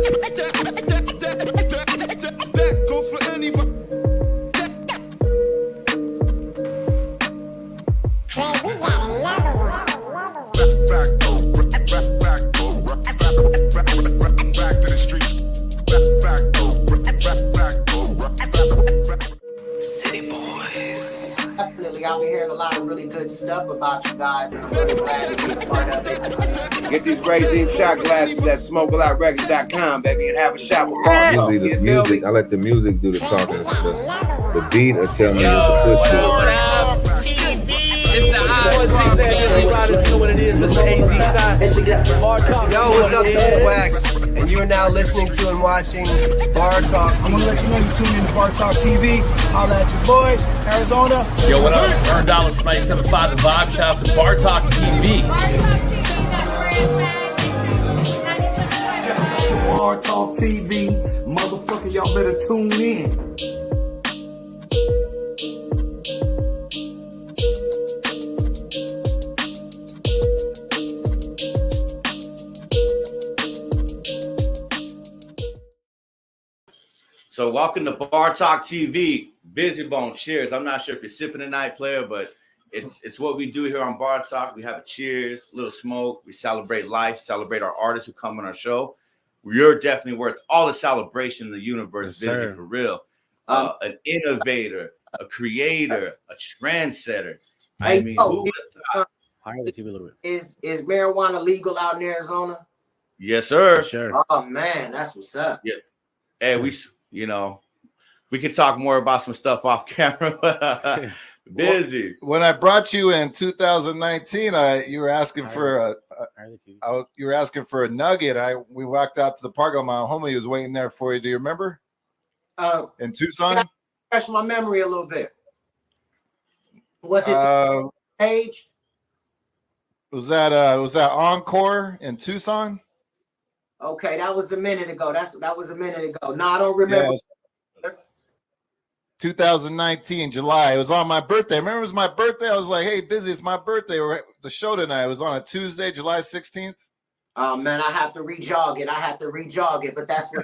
That goes for anybody. Back to the streets. City boys. Definitely, I've been hearing a lot of really good stuff about you guys, and I'm really glad to be a part of it. Get these Raisin shot glasses at smokealoutrecords.com, baby, and have a shot with Bar Talk. Usually the You feel music, me? I let the music do the talking. The beat will tell me what to push to. It's the You know what it is, Mr. AZ Bar Talk. Yo, what's up, this is Wax, and you are now listening to and watching Bar Talk. I'm gonna let you know you tune in to Bar Talk TV. Holla at your boy, Arizona. Yo, what up? Earn dollars from 975 The Vibe. Shout out to Bar Talk TV. Bar Talk TV. Motherfucker, y'all better tune in. So welcome to Bar Talk TV. Busy Bone, cheers. I'm not sure if you're sipping tonight, player, but it's what we do here on Bar Talk. We have a cheers, a little smoke. We celebrate life, celebrate our artists who come on our show. You're definitely worth all the celebration in the universe, Yes, Busy, sir. for real. An innovator, a creator, a trendsetter. I Hey, mean, yo, who would have thought? Higher the TV a little bit. Is marijuana legal out in Arizona? Yes, sir. Sure. Oh man, that's what's up. Hey, we could talk more about some stuff off camera. Busy. When I brought you in 2019, you were asking for Higher the TV. you were asking for a nugget. We walked out to the park. My homie was waiting there for you. Do you remember? In Tucson. Refresh my memory a little bit. Was it the page? Was that Encore in Tucson? Okay, that was a minute ago. That was a minute ago. No, I don't remember. Yes. 2019 July. It was on my birthday. Remember, it was my birthday. I was like, "Hey, Busy, it's my birthday. We're at the show tonight." It was on a Tuesday, July 16th. Oh man, I have to re-jog it. But that's what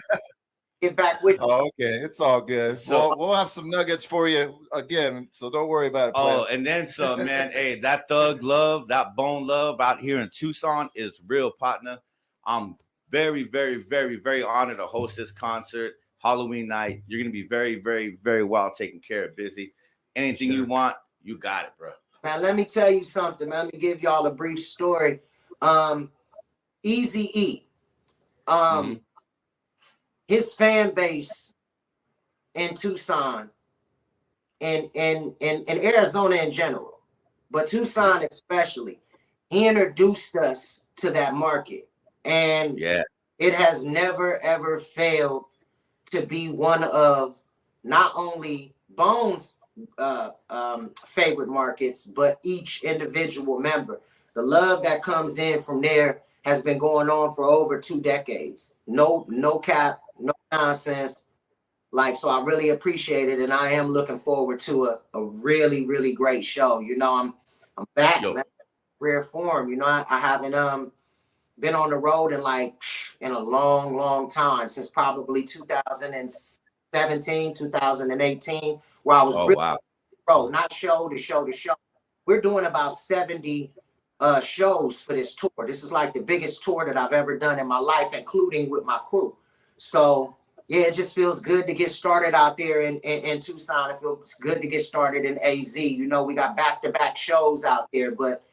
get back with you. Oh, okay, it's all good. So- We'll have some nuggets for you again, so don't worry about it. Oh, player. and then some, man. Hey, that thug love, that bone love out here in Tucson is real, partner. I'm very, very, very, very honored to host this concert. Halloween night. You're gonna be very, very, very well taken care of, Busy. Anything you want, you got it, bro. Man, let me tell you something, man. Let me give y'all a brief story. Eazy-E. His fan base in Tucson and Arizona in general, but Tucson especially, he introduced us to that market. And it has never, ever failed to be one of not only Bone's favorite markets, but each individual member. The love that comes in from there has been going on for over 2 decades. No cap, no nonsense. So I really appreciate it, and I am looking forward to a really, really great show. I'm back, man, rare form. I haven't been on the road in a long, long time, since probably 2017, 2018, where I was not show to show to show. We're doing about 70 shows for this tour. This is like the biggest tour that I've ever done in my life, including with my crew. So yeah, it just feels good to get started out there in Tucson. It feels good to get started in AZ. We got back-to-back shows out there, but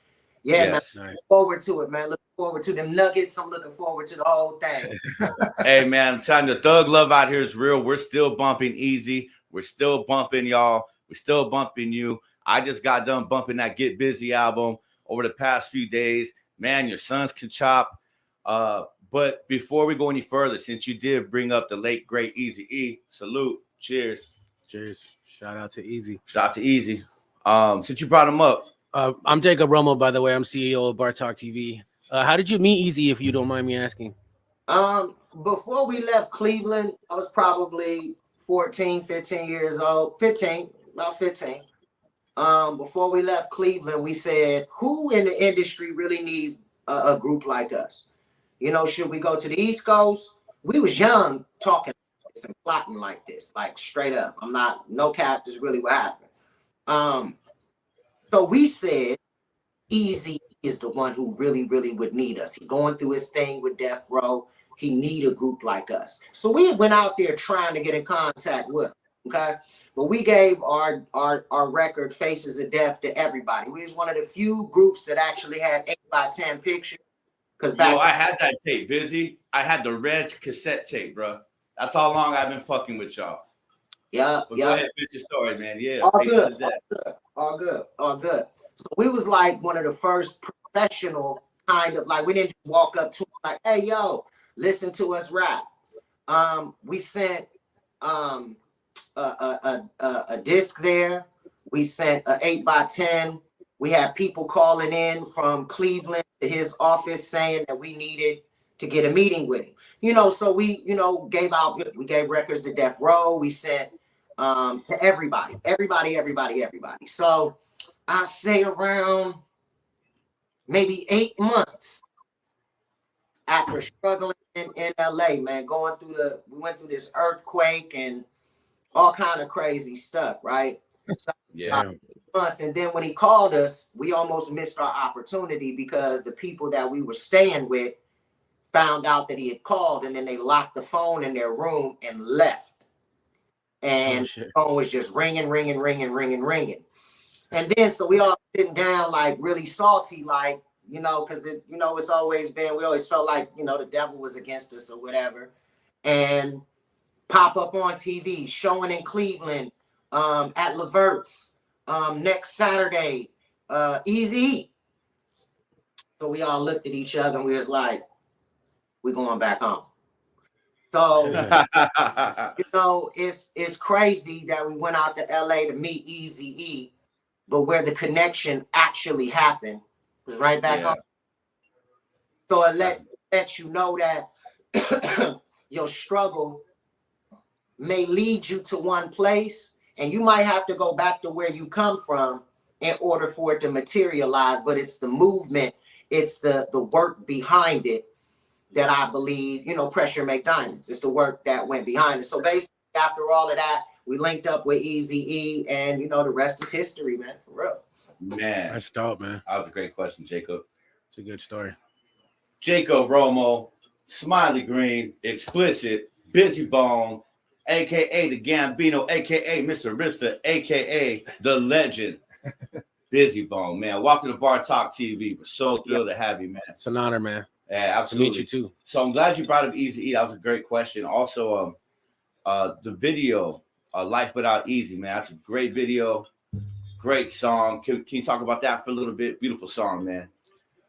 yeah, man, looking forward to it, man. Looking forward to them nuggets. I'm looking forward to the whole thing. Hey, man, I'm telling you, the thug love out here is real. We're still bumping Easy. We're still bumping y'all. We're still bumping you. I just got done bumping that Get Busy album over the past few days. Man, your sons can chop. But before we go any further, since you did bring up the late, great Eazy-E, salute. Cheers. Cheers. Shout out to Easy. Shout out to Easy. Since you brought him up. I'm Jacob Romo, by the way. I'm CEO of Bar Talk TV. How did you meet Easy, if you don't mind me asking? Before we left Cleveland, I was probably 14, 15 years old. 15. Before we left Cleveland, we said, who in the industry really needs a group like us? Should we go to the East Coast we was young talking and plotting like this, like straight up. I'm not no cap. This is really what happened. So we said Easy is the one who really, really would need us. He going through his thing with Death Row. He need a group like us. So we went out there trying to get in contact with him, okay? But we gave our record Faces of Death to everybody. We was one of the few groups that actually had 8x10 pictures. Because back I had that tape, Busy. I had the red cassette tape, bro. That's how long I've been fucking with y'all. Yeah, but yeah. Go ahead, finish your story, man. Yeah, all good, all good, all good. So we was like one of the first professional kind of, like, we didn't just walk up to him like, hey, yo, listen to us rap. We sent a disc there. We sent an 8x10. We had people calling in from Cleveland to his office saying that we needed to get a meeting with him. You know, so we, we gave records to Death Row. We sent to everybody. So I say around maybe 8 months after struggling in LA, man, we went through this earthquake and all kind of crazy stuff, right? So, yeah. And then when he called us, we almost missed our opportunity because the people that we were staying with found out that he had called, and then they locked the phone in their room and left. And the phone was just ringing. And then so we all sitting down like really salty, like, because it's always been, we always felt like, the devil was against us or whatever. And pop up on TV, showing in Cleveland, at Levert's, next Saturday, Easy. So we all looked at each other and we was like, we're going back home. So, it's crazy that we went out to LA to meet Eazy-E, but where the connection actually happened was right back home. So it lets you know that your struggle may lead you to one place, and you might have to go back to where you come from in order for it to materialize, but it's the movement, it's the work behind it that I believe, pressure make diamonds. It's the work that went behind it. So basically, after all of that, we linked up with Eazy-E, and the rest is history, man. For real. Man, that's dope, man. That was a great question, Jacob. It's a good story. Jacob Romo, Smiley Green, Explicit, Busy Bone, aka the Gambino, aka Mr. Rifter, aka the legend. Busy Bone, man. Welcome to Bar Talk TV. We're so thrilled to have you, man. It's an honor, man. Yeah, absolutely. To meet you too. So I'm glad you brought up Eazy-E. That was a great question. Also, the video, Life Without Easy, man. That's a great video. Great song. Can you talk about that for a little bit? Beautiful song, man.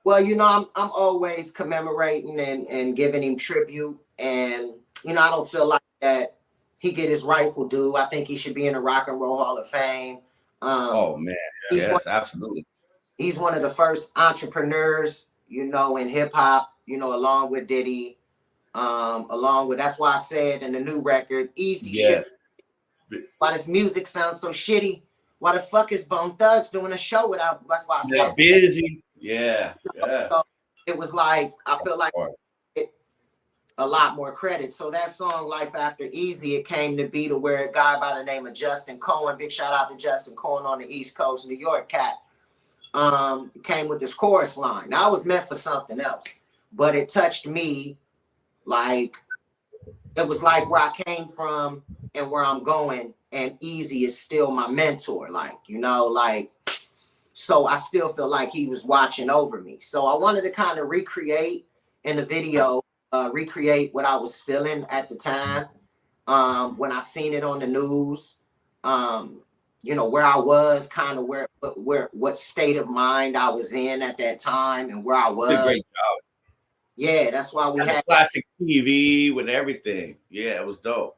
Well, I'm always commemorating and giving him tribute. And, I don't feel like that he get his rightful due. I think he should be in the Rock and Roll Hall of Fame. Oh, man. Yes, absolutely. He's one of the first entrepreneurs, in hip hop, along with Diddy, that's why I said in the new record, Easy shit. Why this music sounds so shitty? Why the fuck is Bone Thugs doing a show without? That's why I said Busy. Yeah. So it was like, I feel like a lot more credit. So that song, Life After Easy, it came to be to where a guy by the name of Justin Cohen, big shout out to Justin Cohen on the East Coast, New York cat, came with this chorus line. Now, it was meant for something else, but it touched me like, it was like where I came from and where I'm going, and Easy is still my mentor, so I still feel like he was watching over me. So I wanted to kind of recreate in the video, recreate what I was feeling at the time, when I seen it on the news, where I was, kind of what state of mind I was in at that time and where I was. Did a great job. Yeah, that's why we had classic TV with everything. Yeah, it was dope.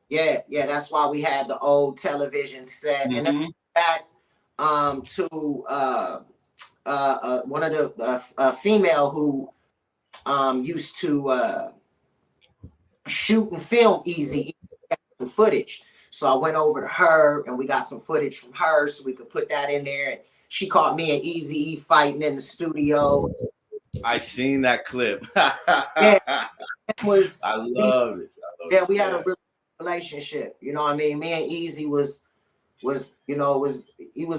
Yeah, that's why we had the old television set. And then back to one of the female who used to shoot and film Easy some footage. So I went over to her and we got some footage from her so we could put that in there. And she caught me and Eazy-E fighting in the studio. I seen that clip. Was I love it. yeah, we had a real relationship. You know what I mean? Me and Easy was he was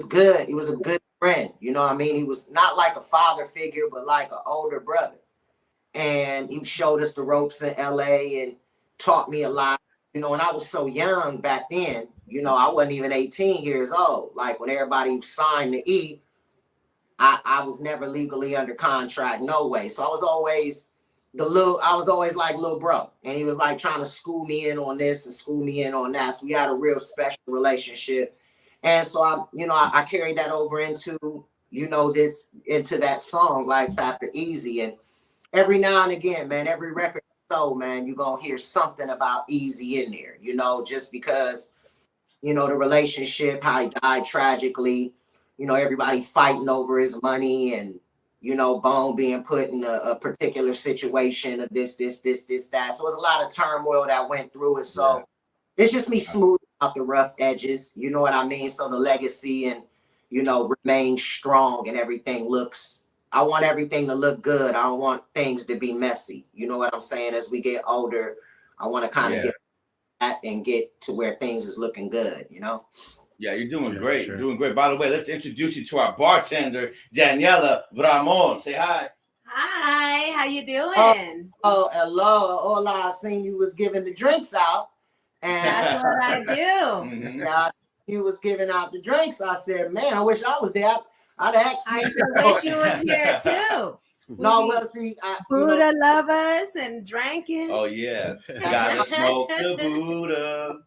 good. He was a good friend. You know what I mean? He was not like a father figure, but like an older brother. And he showed us the ropes in LA and taught me a lot. You know, and I was so young back then, you know, I wasn't even 18 years old. Like when everybody signed to E, I was never legally under contract, no way. So I was always like little bro. And he was like trying to school me in on this and school me in on that. So we had a real special relationship. And so I carried that over into, into that song, Life After Easy. And every now and again, man, every record, so man, you're gonna hear something about Easy in there, just because, the relationship, how he died tragically, everybody fighting over his money and, Bone being put in a particular situation of this, that. So it was a lot of turmoil that went through it. So it's just me smoothing out the rough edges, you know what I mean? So the legacy and, remain strong and everything I want everything to look good. I don't want things to be messy. You know what I'm saying? As we get older, I want to kind of get that and get to where things is looking good, Yeah, you're doing great. Sure. You're doing great. By the way, let's introduce you to our bartender, Daniela Bramon. Say hi. Hi, how you doing? Oh, hello. Hola, I seen you was giving the drinks out. And that's what I do. Yeah, you was giving out the drinks. I said, man, I wish I was there. I'd actually. I sure wish you was here too. No, well, see, Buddha lovers and drinking. Oh yeah, gotta smoke the Buddha.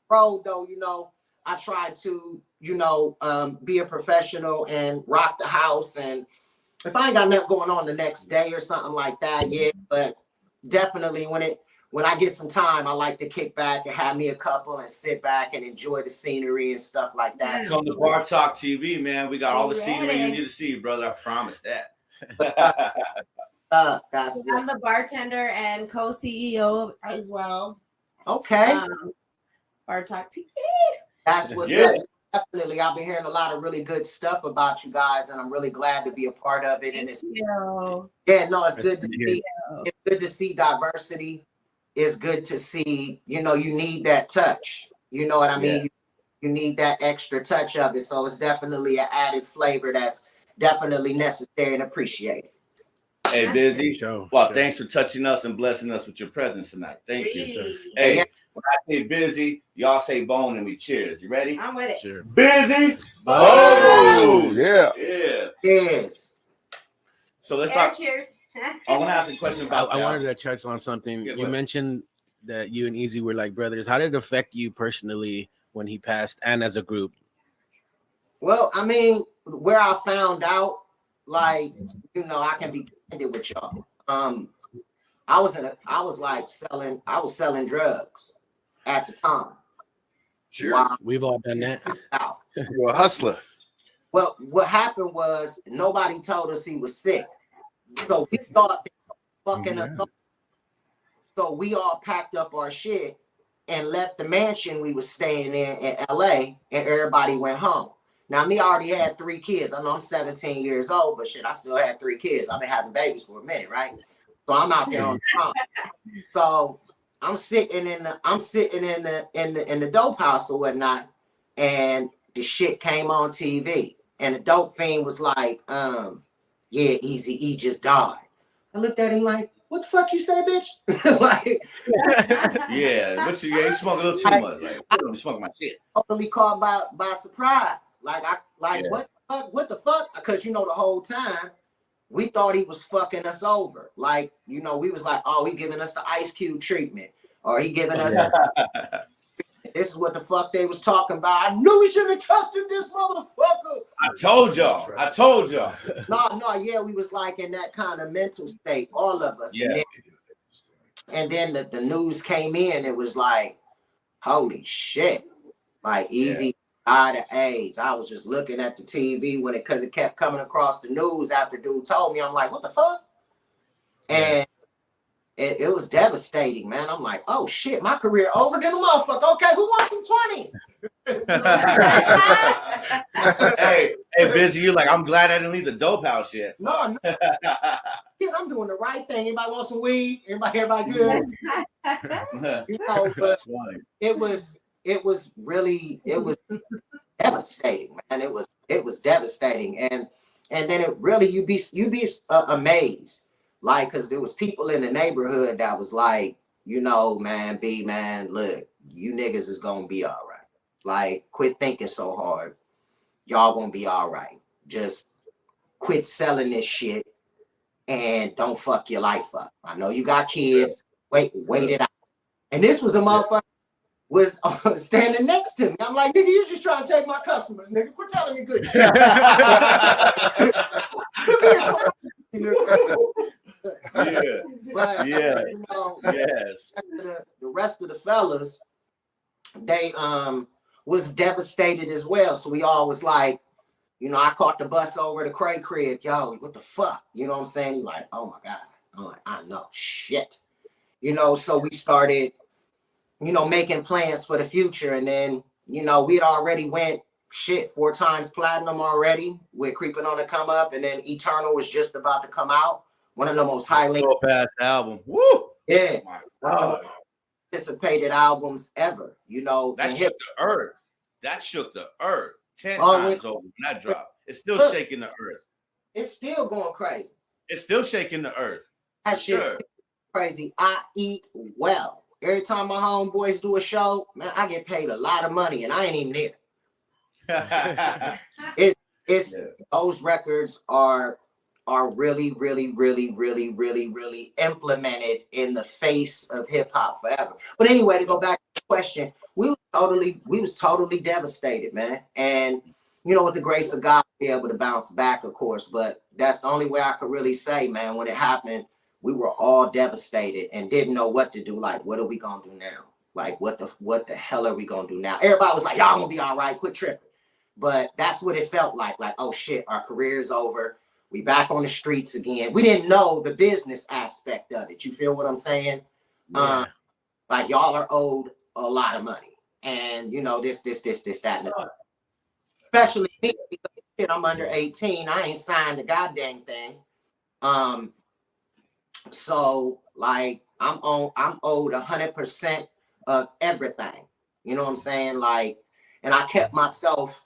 Bro, though, I try to, be a professional and rock the house. And if I ain't got nothing going on the next day or something like that, yeah. But definitely when I get some time, I like to kick back and have me a couple and sit back and enjoy the scenery and stuff like that. Come to Bar Talk TV, man. We got all the scenery you need to see, brother. I promise that. I'm the bartender and co-CEO as well. Okay. Bar Talk TV. That's what's up. Definitely. I've been hearing a lot of really good stuff about you guys, and I'm really glad to be a part of it. And it's it's good to see. It's good to see diversity. It's good to see, you need that touch. You know what I mean? You need that extra touch of it. So it's definitely an added flavor that's definitely necessary and appreciated. Hey, Bizzy. Well, thanks for touching us and blessing us with your presence tonight. Thank you, sir. Hey, when I say Bizzy, y'all say Bone and me. Cheers. You ready? I'm with it. Sure. Bizzy. Oh, yeah. Yes. So let's talk. Cheers. I want to ask a question about I wanted to touch on something. You mentioned that you and Easy were like brothers. How did it affect you personally when he passed and as a group? Well, I mean, where I found out, like, I can be candid with y'all. I was selling drugs at the time. Sure. Wow. We've all done that. You're a hustler. Well, what happened was nobody told us he was sick. So we thought they were fucking us up. So we all packed up our shit and left the mansion we was staying in LA, and everybody went home. Now, me, I already had 3 kids. I know I'm 17 years old, but shit, I still had 3 kids. I've been having babies for a minute, right? So I'm out there on the phone. So I'm sitting in the dope house or whatnot, and the shit came on TV, and the dope fiend was like, yeah, Easy E just died. I looked at him like, what the fuck you say, bitch? Like, but you smoke a little too much. Like, I'm smoking my shit. Totally caught by surprise. What the fuck? Because the whole time we thought he was fucking us over. Like, we was like, oh, he giving us the Ice Cube treatment, or he giving us. This is what the fuck they was talking about. I knew we shouldn't have trusted this motherfucker. I told y'all. No, we was like in that kind of mental state, all of us. Yeah. And then the news came in. It was like, holy shit. Like, Easy died of AIDS. I was just looking at the TV because it kept coming across the news after dude told me. I'm like, what the fuck? And it was devastating, man. I'm like, oh shit, my career over than a motherfucker. Okay, who wants some 20s? Hey, Busy, you're like, I'm glad I didn't leave the dope house yet. No, shit, I'm doing the right thing. Anybody want some weed? Everybody good? You know, but it was really devastating, man. It was devastating, and then it really you'd be amazed, like, because there was people in the neighborhood that was like, you know, man, look, you niggas is gonna be all right. Like, quit thinking so hard. Y'all gonna be all right. Just quit selling this shit and don't fuck your life up. I know you got kids. Wait it out. And this was a motherfucker was standing next to me. I'm like, nigga, you just trying to take my customers, nigga. Quit telling me good shit. But, you know, yes. The rest of the fellas, they was devastated as well. So we all was like, you know, I caught the bus over to Cray crib. Yo, what the fuck? You know what I'm saying? Like, oh my God. I'm like, I know, shit. You know, so we started, you know, making plans for the future. And then, you know, we'd already went 4 times platinum already with Creeping on the Come Up. And then Eternal was just about to come out. One of the most highly album. Woo! Yeah. Anticipated albums ever, you know. That shook the earth. That shook the earth 10 times over when that dropped. It's still shaking the earth. It's still going crazy. It's still shaking the earth. That's just crazy. I eat well. Every time my homeboys do a show, man, I get paid a lot of money and I ain't even there. It's those records are really implemented in the face of hip hop forever. But anyway, to go back to the question, we was totally devastated, man. And you know, with the grace of God, be able to bounce back, of course. But that's the only way I could really say, man, when it happened, we were all devastated and didn't know what to do. Like, what are we gonna do now? Like, what the hell are we gonna do now? Everybody was like, y'all gonna be all right, quit tripping. But that's what it felt like, oh shit, our career's over. We back on the streets again. We didn't know the business aspect of it. You feel what I'm saying? Yeah. Like, y'all are owed a lot of money. And you know, this, that, and that. Especially me, because I'm under 18. I ain't signed a goddamn thing. So like I'm owed 100% of everything. You know what I'm saying? Like, and I kept myself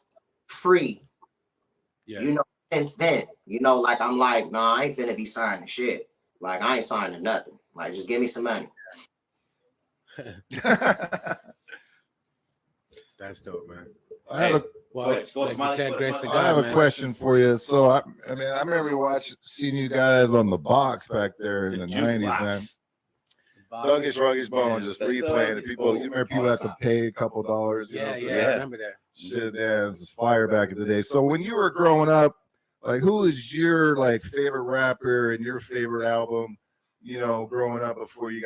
free. Yeah. You know, since then, you know, like I'm like, nah, I ain't finna be signing shit. Like, I ain't signing nothing. Like, just give me some money. That's dope, man. I have a question for you. So I mean, I remember seeing you guys on the box back there in the 90s, man. Duggish Ruggish Bone just replaying it. People, you remember people had to pay a couple dollars. Yeah, I remember that. Shit, man, it was fire back in the day. So when you were growing up, like, who is your like favorite rapper and your favorite album? You know, growing up before you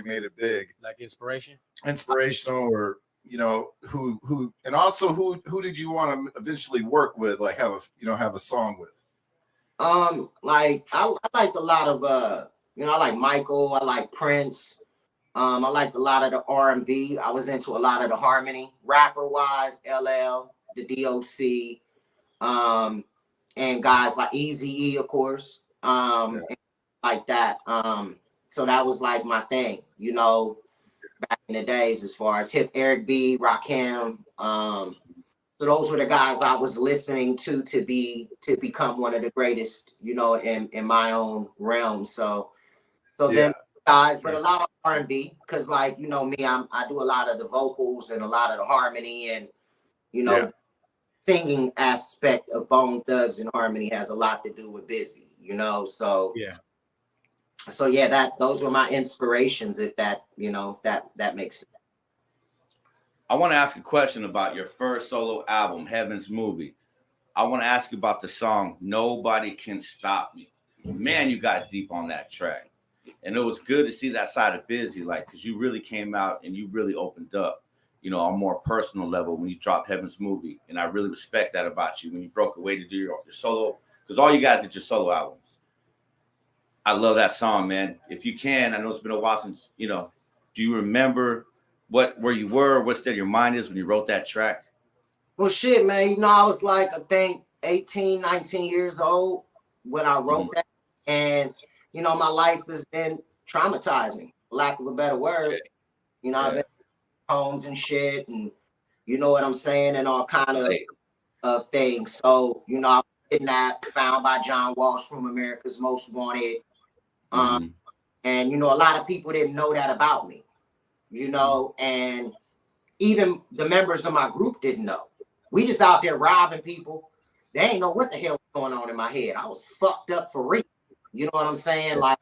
made it big, like inspirational, or you know, who, and also who did you want to eventually work with, like have a song with? Like I liked a lot of you know, I like Michael, I like Prince, I liked a lot of the R&B. I was into a lot of the harmony, rapper wise, LL, the DOC, and guys like Eazy-E, of course, like that. So that was like my thing, you know, back in the days, as far as Eric B, Rakim. So those were the guys I was listening to become one of the greatest, you know, in my own realm. So them guys, but a lot of R&B, because like, you know me, I do a lot of the vocals and a lot of the harmony, and you know, singing aspect of Bone Thugs and Harmony has a lot to do with BIZZY, you know. So those were my inspirations, if that, you know, that makes sense. I want to ask a question about your first solo album, Heaven's Movie. I want to ask you about the song Nobody Can Stop Me. Man, you got deep on that track. And it was good to see that side of BIZZY, like, because you really came out and you really opened up, you know, on a more personal level when you dropped Heaven's Movie. And I really respect that about you when you broke away to do your solo, because all you guys did your solo albums. I love that song, man. If you can, I know it's been a while since, you know, do you remember where you were, what state of your mind is when you wrote that track? Well, shit, man, you know, I was like, I think 18, 19 years old when I wrote that. And, you know, my life has been traumatizing, for lack of a better word. You know, I've been homes and shit, and you know what I'm saying, and all kind of things. So, you know, I was kidnapped, found by John Walsh from America's Most Wanted. And, you know, a lot of people didn't know that about me, you know, and even the members of my group didn't know. We just out there robbing people. They ain't know what the hell was going on in my head. I was fucked up for real. You know what I'm saying? Like,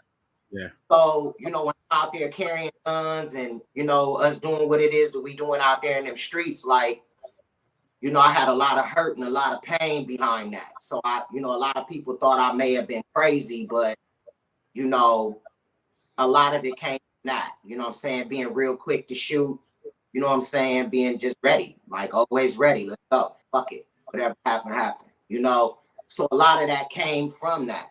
so, you know, when I'm out there carrying guns and, you know, us doing what it is that we doing out there in them streets, like, you know, I had a lot of hurt and a lot of pain behind that. So you know, a lot of people thought I may have been crazy, but, you know, a lot of it came from that, you know what I'm saying? Being real quick to shoot, you know what I'm saying? Being just ready, like always ready. Let's go. Fuck it. Whatever happened, you know? So a lot of that came from that.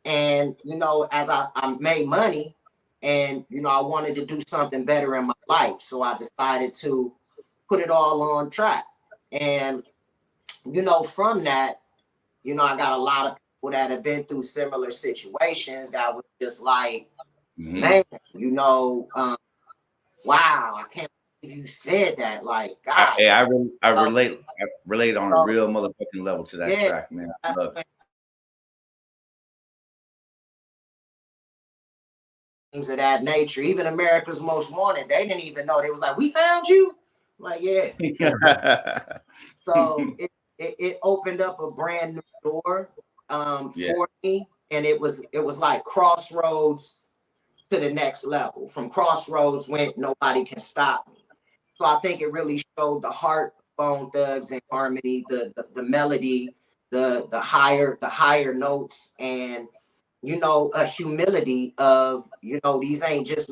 And, you know, as I made money and, you know, I wanted to do something better in my life. So I decided to put it all on track. And, you know, from that, you know, I got a lot of people that have been through similar situations that was just like, man, you know, wow, I can't believe you said that. Like, God. Hey, I relate on a real motherfucking level to that track, man. I love it. Things of that nature. Even America's Most Wanted, they didn't even know. They was like, we found you. I'm like, yeah. So it opened up a brand new door for me, and it was like crossroads to the next level. From crossroads went nobody can stop me. So I think it really showed the heart of Bone Thugs and Harmony, the melody, the higher notes, and you know, a humility of, you know, these ain't just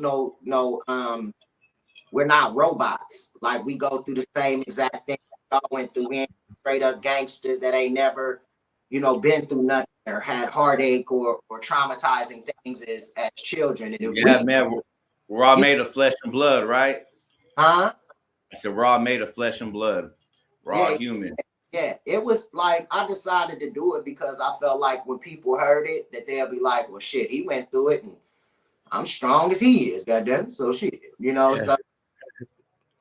we're not robots. Like, we go through the same exact thing y'all went through. We ain't straight up gangsters that ain't never, you know, been through nothing or had heartache or traumatizing things as children. And man, we're all made of flesh and blood, right? Huh? I said we're all made of flesh and blood. We're all human. Yeah, it was like I decided to do it because I felt like when people heard it, that they'll be like, well, shit, he went through it and I'm strong as he is, goddamn. So shit, you know. So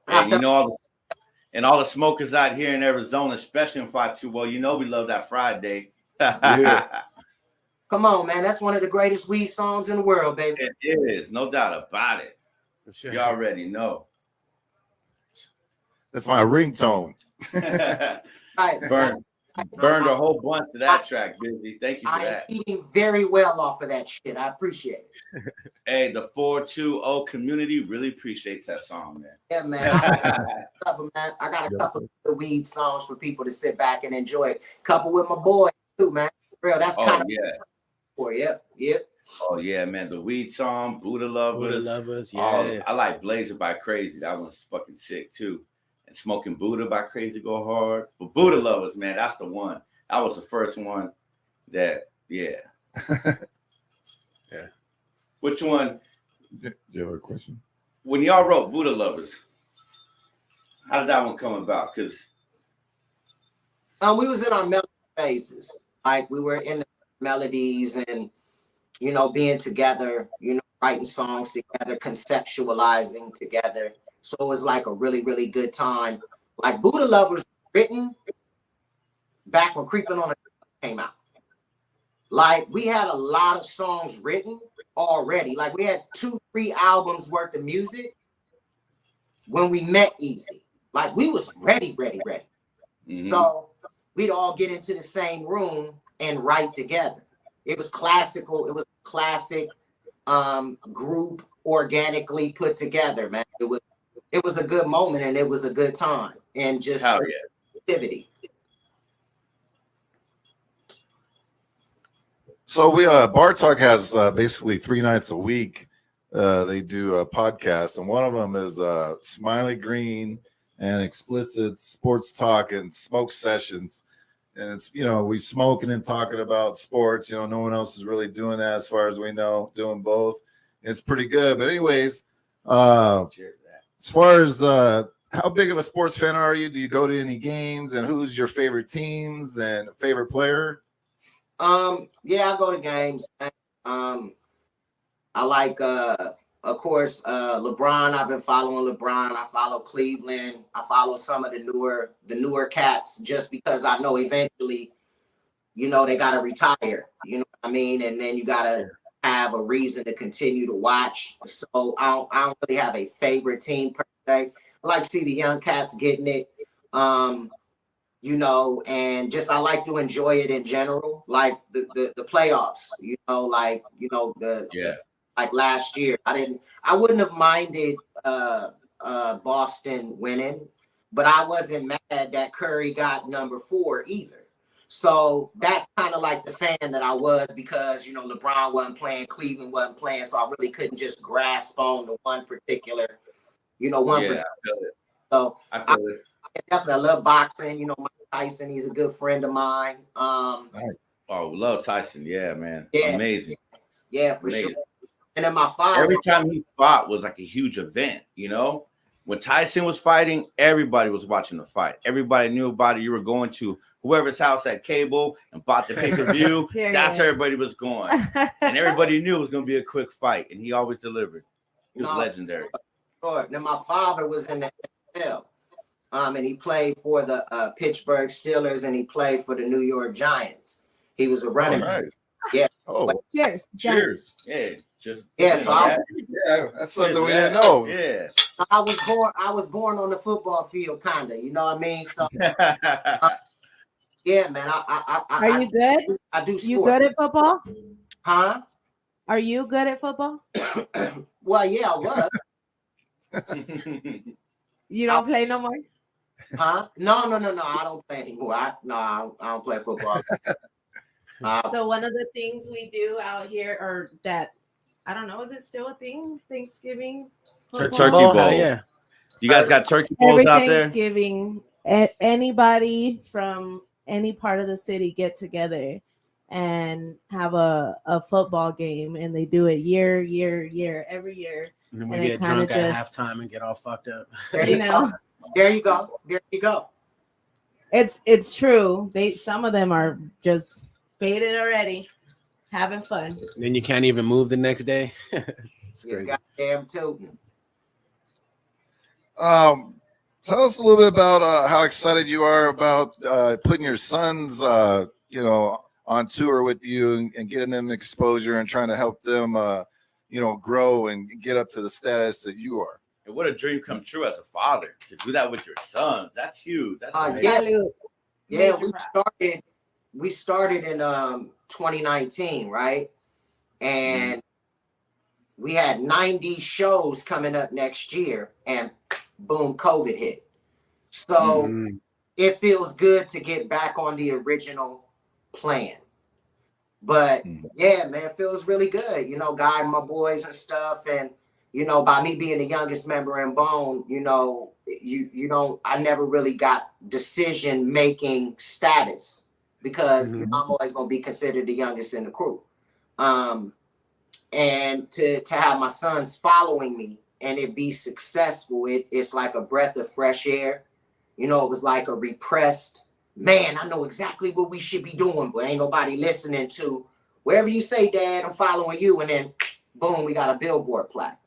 and you know, all the smokers out here in Arizona, especially in 5-2, well, you know we love that Friday. Come on, man. That's one of the greatest weed songs in the world, baby. It is, no doubt about it. Sure. You already know. That's my ringtone. Burned a whole bunch of that track, Bizzy. Thank you for that. I'm eating very well off of that shit. I appreciate it. Hey, the 420 community really appreciates that song, man. Yeah, man. I got a couple of weed songs for people to sit back and enjoy. Couple with my boy too, man. Real, that's kind of for yep. Oh yeah, man. The weed song, Buddha Lovers. Yeah. I like Blazer by Crazy. That one's fucking sick too. And Smoking Buddha by Crazy Go Hard. But Buddha Lovers, man, that's the one. That was the first one that, yeah. Which one? Do you have a question? When y'all wrote Buddha Lovers, how did that one come about? Because we was in our melody phases. Like, we were in the melodies and, you know, being together, you know, writing songs together, conceptualizing together. So it was like a really, really good time. Like, Buddha Lovers written back when Creeping on a came out. Like, we had a lot of songs written already. Like, we had 2-3 albums worth of music when we met Easy. Like, we was ready. Mm-hmm. So we'd all get into the same room and write together. It was classical. It was classic group organically put together, man. It was a good moment and it was a good time and just activity. So we Bar Talk has basically 3 nights a week. They do a podcast, and one of them is Smiley Green and Explicit Sports Talk and Smoke Sessions. And it's, you know, we smoking and talking about sports. You know, no one else is really doing that as far as we know, doing both. It's pretty good. But anyways, as far as how big of a sports fan are you? Do you go to any games? And who's your favorite teams and favorite player? Yeah, I go to games. I like of course LeBron. I've been following LeBron. I follow Cleveland. I follow some of the newer cats just because I know eventually, they gotta retire. You know what I mean? And then you gotta have a reason to continue to watch. So I don't really have a favorite team per se. I like to see the young cats getting it. And just I like to enjoy it in general, like the playoffs, like last year. I wouldn't have minded Boston winning, but I wasn't mad that Curry got number 4 either. So that's kind of like the fan that I was because LeBron wasn't playing, Cleveland wasn't playing, so I really couldn't just grasp on the one particular, particular. So I definitely love boxing. Mike Tyson, he's a good friend of mine. Nice. Oh, love Tyson. Yeah, man. Yeah. Amazing. Yeah, for Amazing. sure. And then my father. Every time he fought was like a huge event, When Tyson was fighting, everybody was watching the fight. Everybody knew about it. You were going to whoever's house had cable and bought the pay-per-view. That's where everybody was going. And everybody knew it was going to be a quick fight. And he always delivered. He was legendary. Sure. Then my father was in the NFL. And he played for the Pittsburgh Steelers and he played for the New York Giants. He was a running back. Nice. Yeah. Cheers. Cheers. Yeah. So that's something we didn't know. Yeah. I was born on the football field, kind of. You know what I mean? So yeah, man. Are you good? I do sport. You good at football? Huh? Are you good at football? Well, yeah, I was. You don't play no more? Huh? No. I don't play anymore. I don't play football. So one of the things we do out here, or that I don't know, is it still a thing? Thanksgiving, turkey bowl. Yeah. You guys got turkey bowls every out there? Thanksgiving, anybody from any part of the city get together and have a football game, and they do it year every year. And then we get drunk at halftime and get all fucked up. There you go. It's true. Some of them are just faded already, having fun. Then you can't even move the next day. It's crazy. Goddamn tootin'. Tell us a little bit about how excited you are about putting your sons, on tour with you and getting them exposure and trying to help them, grow and get up to the status that you are. And what a dream come true as a father to do that with your sons. That's huge. That's yeah. We started in 2019, right? And we had 90 shows coming up next year, and boom, COVID hit. So it feels good to get back on the original plan. But yeah, man, it feels really good, guiding my boys and stuff. And, by me being the youngest member in Bone, I never really got decision-making status because I'm always going to be considered the youngest in the crew. And to have my sons following me and it be successful, it's like a breath of fresh air. It was like a repressed, man, I know exactly what we should be doing, but ain't nobody listening to wherever you say, Dad, I'm following you. And then boom, we got a billboard plaque.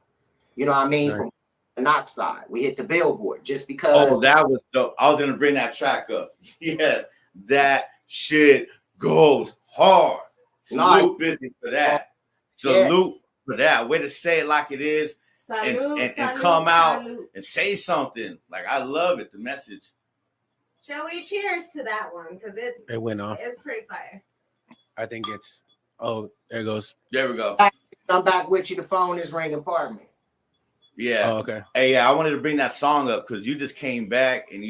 You know what I mean? Right. From the knock side, we hit the billboard just because. Oh, that was dope. I was going to bring that track up. Yes, that shit goes hard. Salute BIZZY for that. Salute for that. Way to say it like it is. And come out and say something. Like, I love it, the message. Shall we cheers to that one? Because it went off. It's pretty fire. I think it's, there it goes. There we go. I'm back with you. The phone is ringing. Pardon me. Yeah. Oh, okay. Hey, yeah, I wanted to bring that song up because you just came back and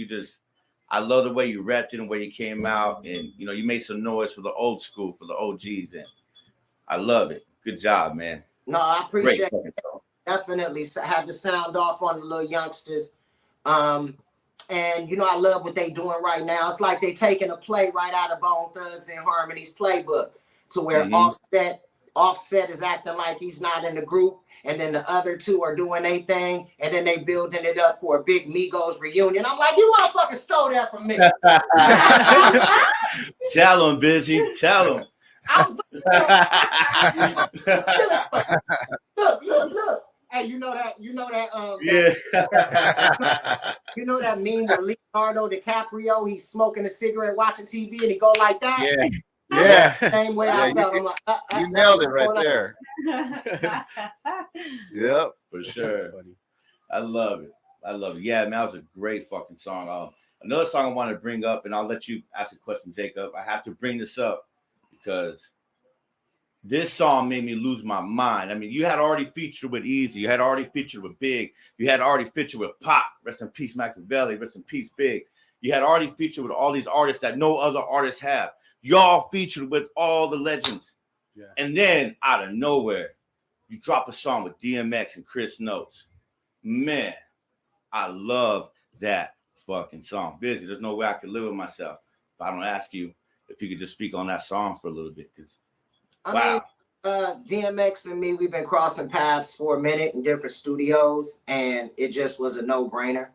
I love the way you rapped it and the way you came out. And, you made some noise for the old school, for the OGs. And I love it. Good job, man. No, I appreciate it. Definitely had to sound off on the little youngsters. And, I love what they doing right now. It's like they taking a play right out of Bone Thugs and Harmony's playbook to where Offset is acting like he's not in the group, and then the other two are doing their thing, and then they building it up for a big Migos reunion. I'm like, you motherfuckers stole that from me. Tell him, Busy. Tell him. I was like, look. Hey, you know that you know that meme where Leonardo DiCaprio, he's smoking a cigarette, watching TV, and he go like that? Yeah. Same way I felt. I'm like, You nailed it right there. Yep. For sure. I love it. Yeah, man, that was a great fucking song. Another song I want to bring up, and I'll let you ask a question, Jacob. I have to bring this up because this song made me lose my mind. I mean, you had already featured with Easy. You had already featured with Big. You had already featured with Pop. Rest in peace, Machiavelli. Rest in peace, Big. You had already featured with all these artists that no other artists have. Y'all featured with all the legends. Yeah. And then out of nowhere, you drop a song with DMX and Chris Notes. Man, I love that fucking song. Busy. There's no way I could live with myself if I don't ask you if you could just speak on that song for a little bit. Because wow. I mean, DMX and me, we've been crossing paths for a minute in different studios, and it just was a no-brainer.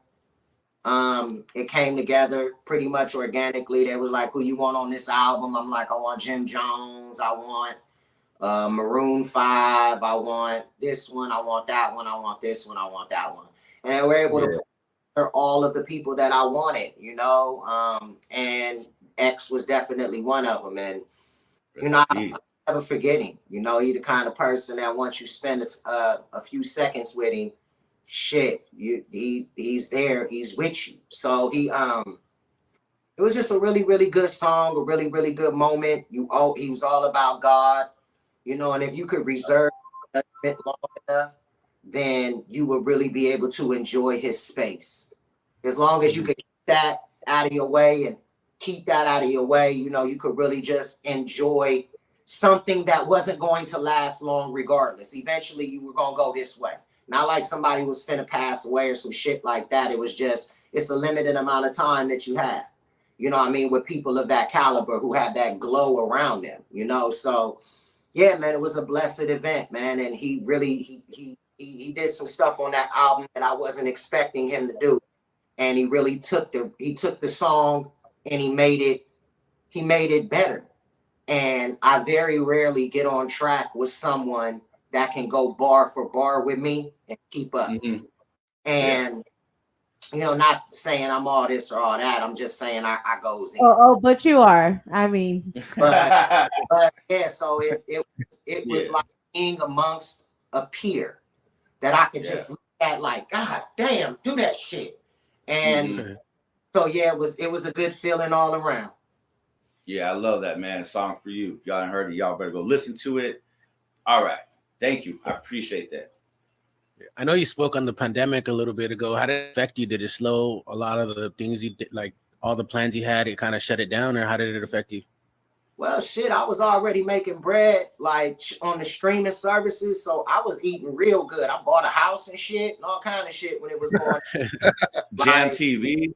It came together pretty much organically. They was like, who you want on this album? I'm like, I want Jim Jones. I want Maroon 5. I want this one. I want that one. I want this one. I want that one. And they were able to put all of the people that I wanted, you know, and X was definitely one of them. And, you know, I never forget him. You know, he's the kind of person that once you spend a few seconds with him, shit, he's there, he's with you. So it was just a really, really good song, a really, really good moment. He was all about God, you know, and if you could reserve judgment long enough, then you would really be able to enjoy his space. As long as you could keep that out of your way, you know, you could really just enjoy something that wasn't going to last long regardless. Eventually you were gonna go this way. Not like somebody was finna pass away or some shit like that. It was just, it's a limited amount of time that you have. You know what I mean? With people of that caliber who have that glow around them, you know? So yeah, man, it was a blessed event, man. And he really, he did some stuff on that album that I wasn't expecting him to do. And he really took the song and he made it better. And I very rarely get on track with someone that can go bar for bar with me and keep up. Mm-hmm. And, you know, not saying I'm all this or all that. I'm just saying I goes in. Oh, but you are. I mean. But yeah, so it was like being amongst a peer that I could just look at like, God damn, do that shit. And so, yeah, it was a good feeling all around. Yeah, I love that, man. A song for you. If y'all ain't heard it, y'all better go listen to it. All right. Thank you. I appreciate that. I know you spoke on the pandemic a little bit ago. How did it affect you? Did it slow a lot of the things you did, like all the plans you had? It kind of shut it down, or how did it affect you? Well, shit, I was already making bread like on the streaming services, so I was eating real good. I bought a house and shit and all kind of shit when it was going. Jam TV.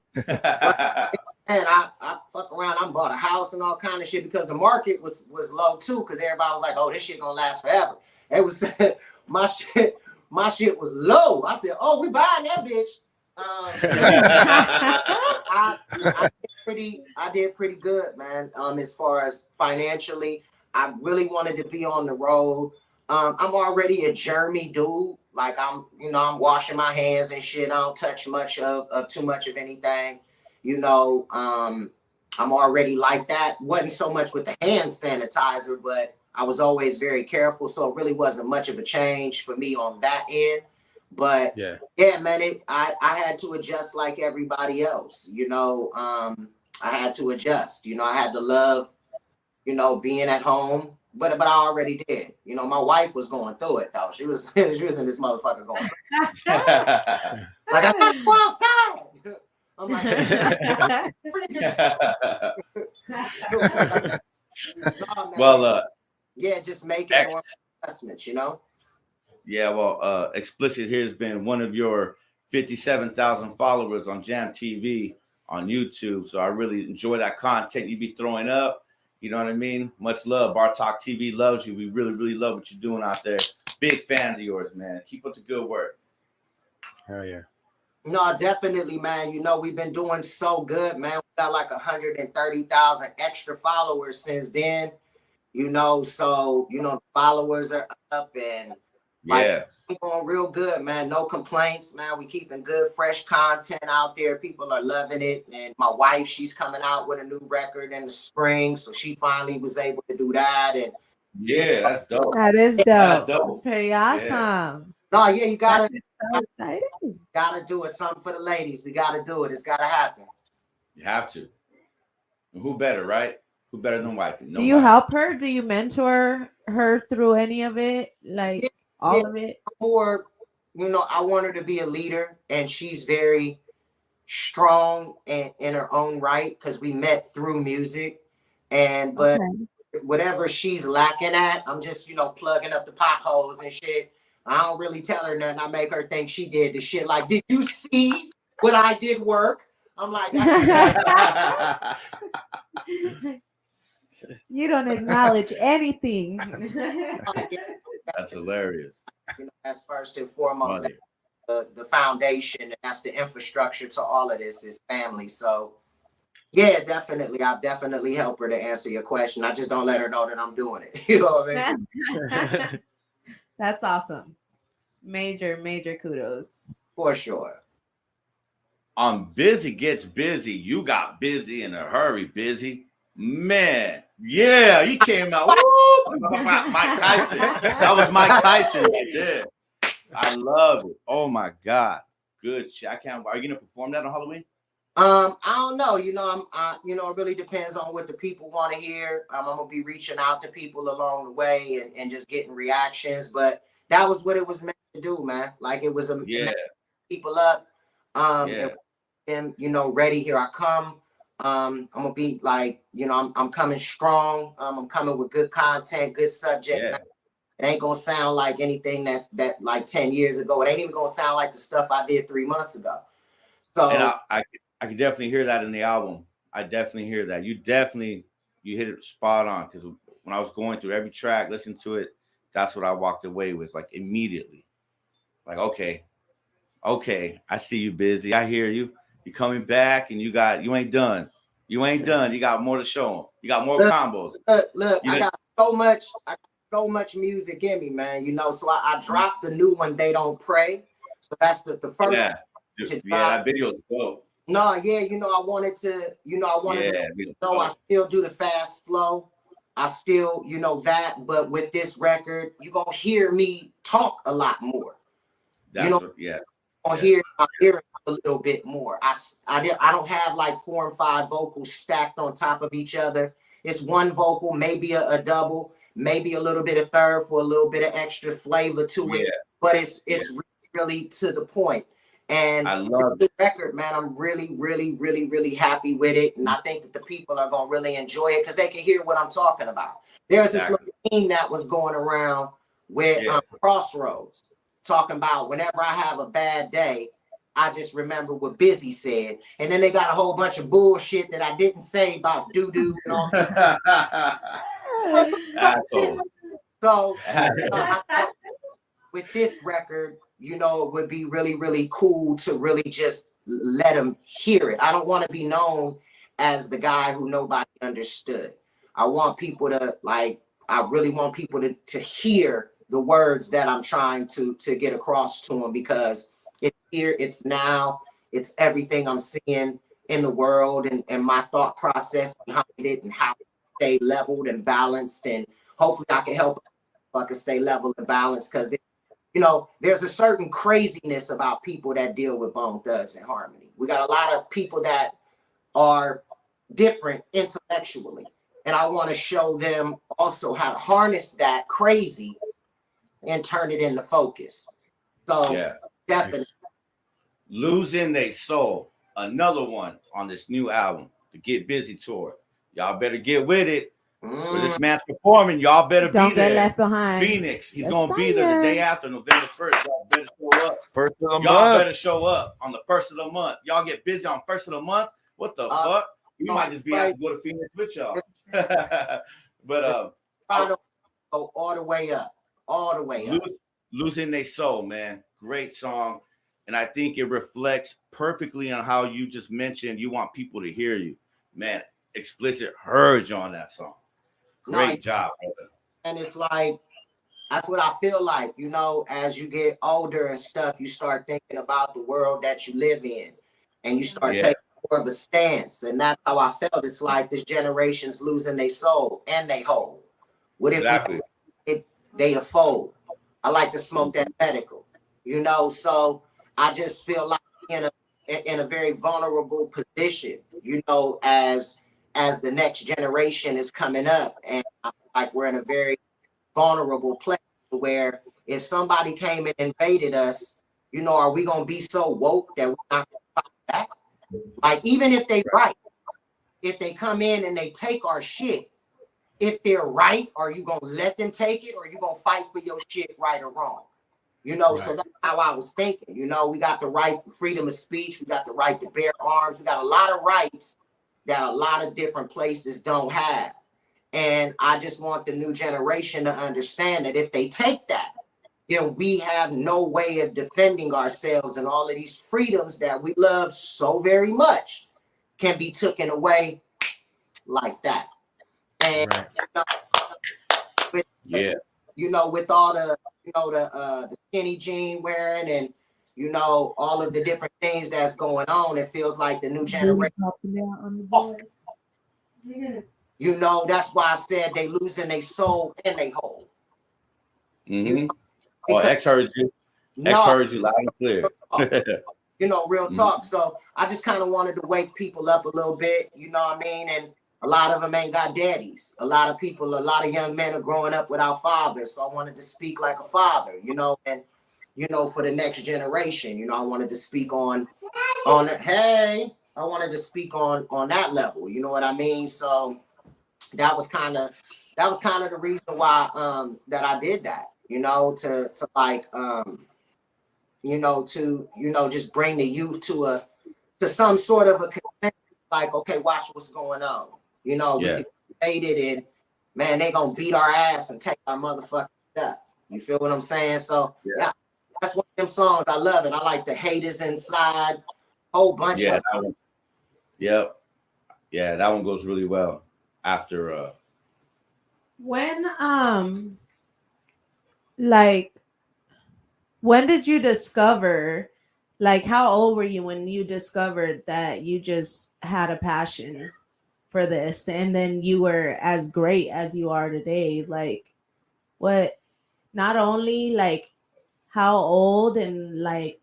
And I fuck around. I bought a house and all kind of shit because the market was low too. Because everybody was like, "Oh, this shit gonna last forever." It was my shit was low. I said, "Oh, we buying that bitch." I did pretty good, man. As far as financially, I really wanted to be on the road. I'm already a germy dude. Like I'm washing my hands and shit. I don't touch much of too much of anything. You know, I'm already like that. Wasn't so much with the hand sanitizer, but I was always very careful. So it really wasn't much of a change for me on that end. But yeah, man, I had to adjust like everybody else. You know, I had to adjust. You know, I had to love, you know, being at home. But I already did. You know, my wife was going through it though. She was in this motherfucker going. Like I gotta go outside. I'm like, no, well, yeah, just making more investments, you know. Yeah, well, Explicit here has been one of your 57,000 followers on Jam TV on YouTube, so I really enjoy that content you be throwing up. You know what I mean? Much love. Bar Talk TV loves you. We really, really love what you're doing out there. Big fans of yours, man. Keep up the good work. Hell yeah. No, definitely, man. You know, we've been doing so good, man. We got like 130,000 extra followers since then. You know, so you know, followers are up and like we're going real good, man. No complaints, man. We keeping good, fresh content out there. People are loving it. And my wife, she's coming out with a new record in the spring, so she finally was able to do that. And yeah, that's dope. That is dope. That's dope. That's pretty awesome. no, yeah, you gotta so exciting. Gotta do it. Something for the ladies. We gotta do it. It's gotta happen. You have to. And who better, right? Who better than wife? Do you help her? Do you mentor her through any of it? Like all of it? Or, you know, I want her to be a leader, and she's very strong and in her own right because we met through music. And but whatever she's lacking at, I'm just, you know, plugging up the potholes and shit. I don't really tell her nothing. I make her think she did the shit. Like, did you see what I did work? I'm like, you don't acknowledge anything. That's hilarious. You know, that's first and foremost the foundation, and that's the infrastructure to all of this is family. So yeah, definitely. I'll definitely help her to answer your question. I just don't let her know that I'm doing it. You know what I mean? That's awesome. Major kudos. For sure. On Busy Gets Busy, you got busy in a hurry, Busy. Man, yeah, he came out. Mike Tyson. That was Mike Tyson right there. I love it. Oh my God. Good shit. I can't. Are you gonna perform that on Halloween? I don't know. You know, you know, it really depends on what the people want to hear. I'm gonna be reaching out to people along the way and just getting reactions. But that was what it was meant to do, man. Like it was people up. And you know, ready. Here I come. I'm gonna be like, you know, I'm coming strong. I'm coming with good content, good subject. Yeah. It ain't gonna sound like anything that like 10 years ago. It ain't even gonna sound like the stuff I did 3 months ago. So and I can definitely hear that in the album. I definitely hear that. You hit it spot on because when I was going through every track, listening to it, that's what I walked away with, like immediately. Like, okay, I see you, Busy. I hear you. You're coming back, and you ain't done. You ain't done. You got more to show them. You got more combos. Look, I got so much music in me, man. You know, so I dropped the new one, They Don't Pray. So that's the first. Yeah, that video is dope. No, yeah, you know, I wanted to know I still do the fast flow. I still, you know, that, but with this record, you're gonna hear me talk a lot more. That's hear it a little bit more. I don't have like 4 and 5 vocals stacked on top of each other. It's one vocal, maybe a double, maybe a little bit of third for a little bit of extra flavor to it. But it's really to the point. And I love the record, man. I'm really, really, really, really happy with it. And I think that the people are gonna really enjoy it because they can hear what I'm talking about. There's this little theme that was going around with Crossroads, talking about whenever I have a bad day, I just remember what Bizzy said. And then they got a whole bunch of bullshit that I didn't say about doo-doo and all that. So with this record, you know, it would be really, really cool to really just let them hear it. I don't want to be known as the guy who nobody understood. I want people to I really want people to hear the words that I'm trying to get across to them because it's here, it's now, it's everything I'm seeing in the world and my thought process behind it and how to stay leveled and balanced. And hopefully I can help if I can stay level and balanced because you know, there's a certain craziness about people that deal with Bone Thugs and Harmony. We got a lot of people that are different intellectually. And I want to show them also how to harness that crazy and turn it into focus. So definitely. Losing They Soul, another one on this new album, the Get Busy tour. Y'all better get with it. Where this man's performing, y'all better Don't be there. Get left behind. Phoenix, he's gonna be there the day after November 1st. Y'all better show up. First of the Y'all month. better show up on the 1st of the month. Y'all get busy on 1st of the month. What the fuck? We might just be right. have to go to Phoenix with y'all. But Try to go all the way up, all the way up. Losing Their Soul, man. Great song. And I think it reflects perfectly on how you just mentioned you want people to hear you. Man, Explicit heard you on that song. Great job, brother. And it's like, that's what I feel like, you know, as you get older and stuff, you start thinking about the world that you live in and you start taking more of a stance. And that's how I felt. It's like this generation's losing their soul and they hold. What if they a fold? I like to smoke that medical, you know, so I just feel like in a very vulnerable position, you know, as the next generation is coming up. And I feel like we're in a very vulnerable place where if somebody came and invaded us, you know, are we gonna be so woke that we're not gonna fight back? Like, even if they right, if they come in and they take our shit, if they're right, are you gonna let them take it, or are you gonna fight for your shit, right or wrong? You know, so that's how I was thinking. You know, we got the right to freedom of speech, we got the right to bear arms, we got a lot of rights that a lot of different places don't have. And I just want the new generation to understand that if they take that, then we have no way of defending ourselves, and all of these freedoms that we love so very much can be taken away like that. And you know, with all the, you know, the skinny jean wearing and, you know, all of the different things that's going on, it feels like the new generation. You know, that's why I said they losing their soul and they whole. You know, X heard you. X heard you loud and clear. You know, real talk. So I just kind of wanted to wake people up a little bit, you know what I mean? And a lot of them ain't got daddies. A lot of young men are growing up without fathers. So I wanted to speak like a father, you know, and, you know, for the next generation, you know, I wanted to speak on I wanted to speak on that level, you know what I mean? So that was kind of the reason why that I did that, you know, to like you know, to, you know, just bring the youth to some sort of a consensus, like, okay, watch what's going on. You know, we get invaded and man, they gonna beat our ass and take our motherfucking stuff. You feel what I'm saying? So yeah, that's one of them songs. I love it. I like the Haters Inside, whole bunch of that one. Yeah, that one goes really well after when when did you discover, like, how old were you when you discovered that you just had a passion for this and then you were as great as you are today? Like, what, not only like how old and like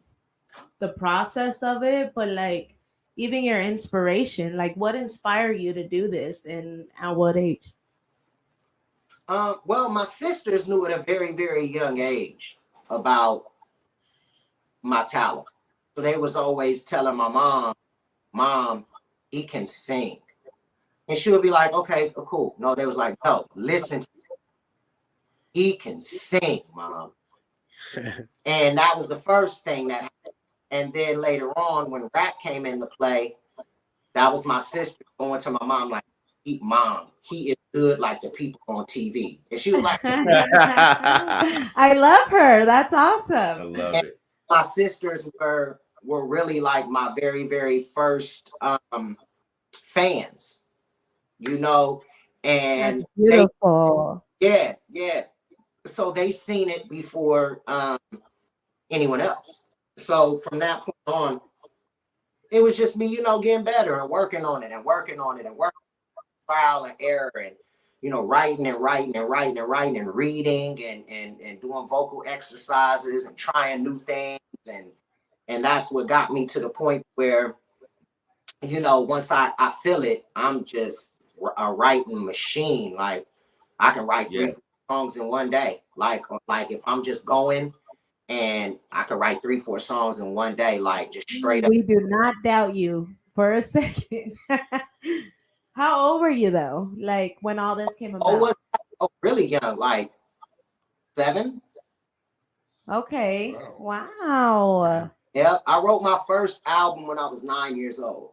the process of it, but like even your inspiration, like what inspired you to do this and at what age? Well, my sisters knew at a very, very young age about my talent. So they was always telling my mom, he can sing. And she would be like, okay, cool. No, they was like, no, listen to him. He can sing, Mom. And that was the first thing that happened. And then later on, when rap came into play, that was my sister going to my mom like, Mom, he is good like the people on TV. And she was like, I love her. That's awesome. I love it. My sisters were really like my very, very first fans, you know, and that's beautiful. Yeah. So they seen it before anyone else. So from that point on, it was just me, you know, getting better and working on it and working trial and error and, you know, writing and reading and doing vocal exercises and trying new things. And that's what got me to the point where, you know, once I feel it, I'm just a writing machine. Like I can write 3 songs in one day. Like if I'm just going, and I could write 3-4 songs in one day, like just straight up. We do not doubt you for a second. How old were you though? Like when all this came about? Oh, really young, like 7. Okay. Wow. Yeah, I wrote my first album when I was 9 years old.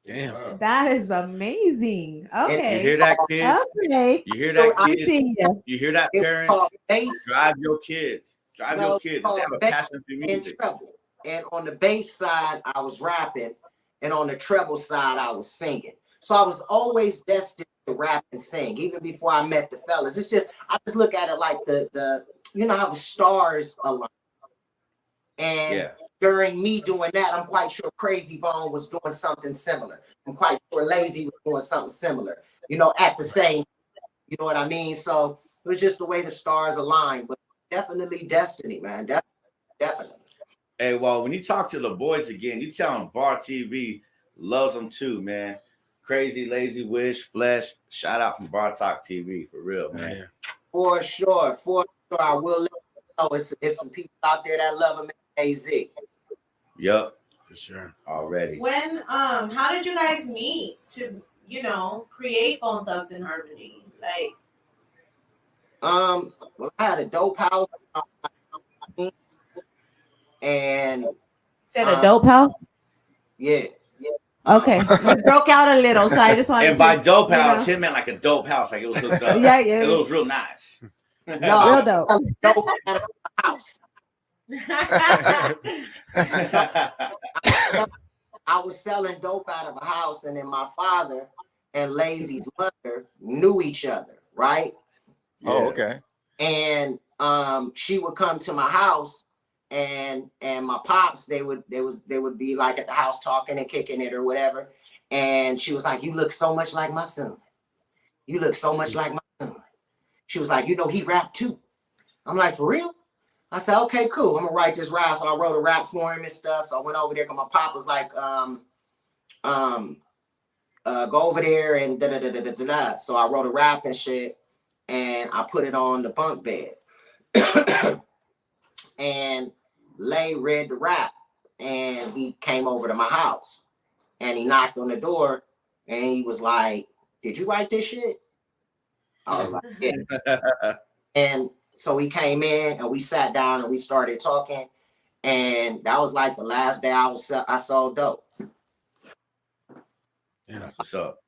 Damn. That is amazing. Okay. You hear that, kids? Okay. You hear that, I kids? see you. You hear that, It was parents? called bass. Drive your kids. Drive your No, kids. If they have a bass passion for and music. treble. And on the bass side, I was rapping, and on the treble side, I was singing. So I was always destined to rap and sing, even before I met the fellas. It's just I just look at it like the you know how the stars align. And Yeah. during me doing that, I'm quite sure Crazy Bone was doing something similar. I'm quite sure Lazy was doing something similar. You know, at the same. You know what I mean? So it was just the way the stars aligned, but definitely destiny, man. Definitely. Hey, well, when you talk to the boys again, you tell them Bar TV loves them too, man. Crazy, Lazy, Wish, Flesh. Shout out from Bar Talk TV for real, man. Yeah. For sure. I will let you know it's some people out there that love him in AZ. Yep, For sure. already. When how did you guys meet to, you know, create Bone Thugs and Harmony? Like Well, I had a dope house and said a dope house? yeah. Okay. You broke out a little, so I just wanted And to by dope you house, know. him meant like a dope house, like it was hooked up. Yeah, yeah. It was real nice. No, Real dope. dope at a house. I was selling dope out of a house, and then my father and Lazy's mother knew each other, right? Oh, okay. And she would come to my house, and my pops, they would be like at the house talking and kicking it or whatever. And she was like, "You look so much like my son. You look so much like my son." She was like, "You know, he rapped too." I'm like, "For real?" I said, "Okay, cool. I'm gonna write this rap." So I wrote a rap for him and stuff. So I went over there because my pop was like, go over there and da da da da da da. So I wrote a rap and shit, and I put it on the bunk bed. And Lay read the rap, and he came over to my house, and he knocked on the door, and he was like, "Did you write this shit?" I was like, "Yeah." And so he came in, and we sat down, and we started talking, and that was like the last day I sold dope. Yeah. What's up?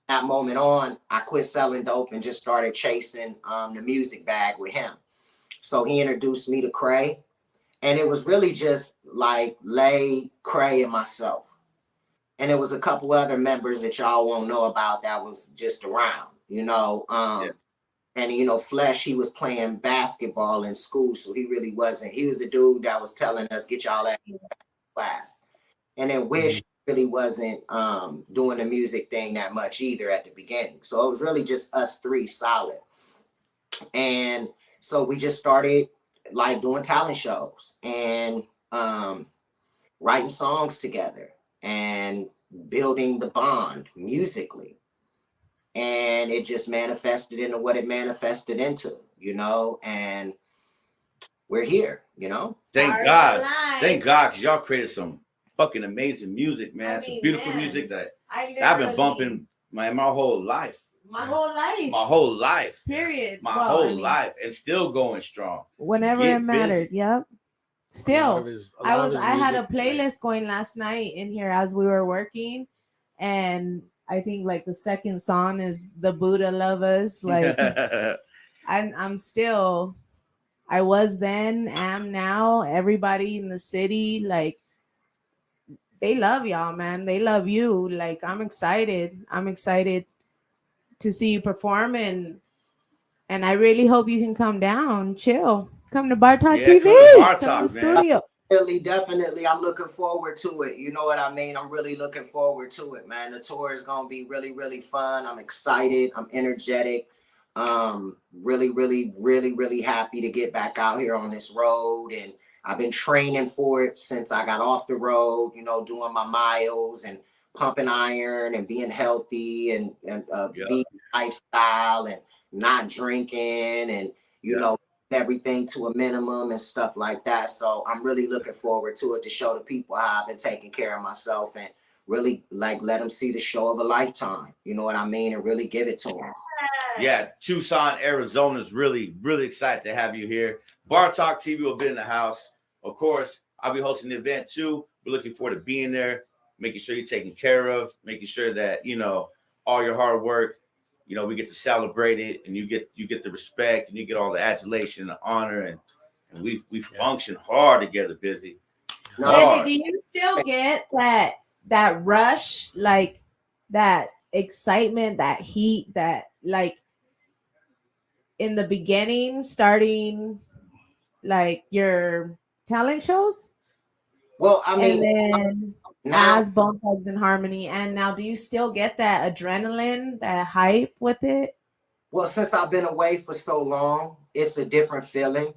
That moment on, I quit selling dope and just started chasing the music bag with him. So he introduced me to Cray, and it was really just like Lay, Cray, and myself. And there was a couple other members that y'all won't know about that was just around, you know. And you know, Flesh, he was playing basketball in school, so he really wasn't. He was the dude that was telling us, "Get y'all at class." And then Wish really wasn't doing the music thing that much either at the beginning. So it was really just us three solid. And so we just started like doing talent shows and writing songs together and building the bond musically. And it just manifested into what it manifested into, you know, and we're here, you know. Thank Stars God. alive. Thank God, because y'all created some fucking amazing music, man. I Some mean, beautiful man, music that I've I've been been bumping my whole life. My whole life. My whole life. Period. My Well, whole I mean, life. And still going strong. whenever Get it mattered. busy. Yep. A Still, lot of his I had a music, playlist going last night in here as we were working, and I think like the second song is the Buddha Lovers. Like I'm still, I was then, am now. Everybody in the city, like they love y'all, man. They love you. Like I'm excited. I'm excited to see you perform, and I really hope you can come down, chill, come to Bar Talk Yeah, TV, come to Bar come to Talk, the man. studio. Definitely. I'm looking forward to it. You know what I mean? I'm really looking forward to it, man. The tour is going to be really, really fun. I'm excited. I'm energetic. Really happy to get back out here on this road. And I've been training for it since I got off the road, you know, doing my miles and pumping iron and being healthy and vegan lifestyle and not drinking and, you know, everything to a minimum and stuff like that. So I'm really looking forward to it to show the people how I've been taking care of myself and really like let them see the show of a lifetime. You know what I mean? And really give it to them. Yeah, Tucson, Arizona is really excited to have you here. Bar Talk TV will be in the house. Of course, I'll be hosting the event too. We're looking forward to being there. making sure you're taken care of, making sure that, you know, all your hard work, you know, we get to celebrate it, and you get the respect, and you get all the adulation, the honor, and we function hard together, Busy. Busy, do you still get that rush, like that excitement, that heat, that like in the beginning, starting like your talent shows? Well, I mean, and then now, as Bone Thugs and Harmony, and now do you still get that adrenaline, that hype with it? well, since I've been away for so long, it's a different feeling.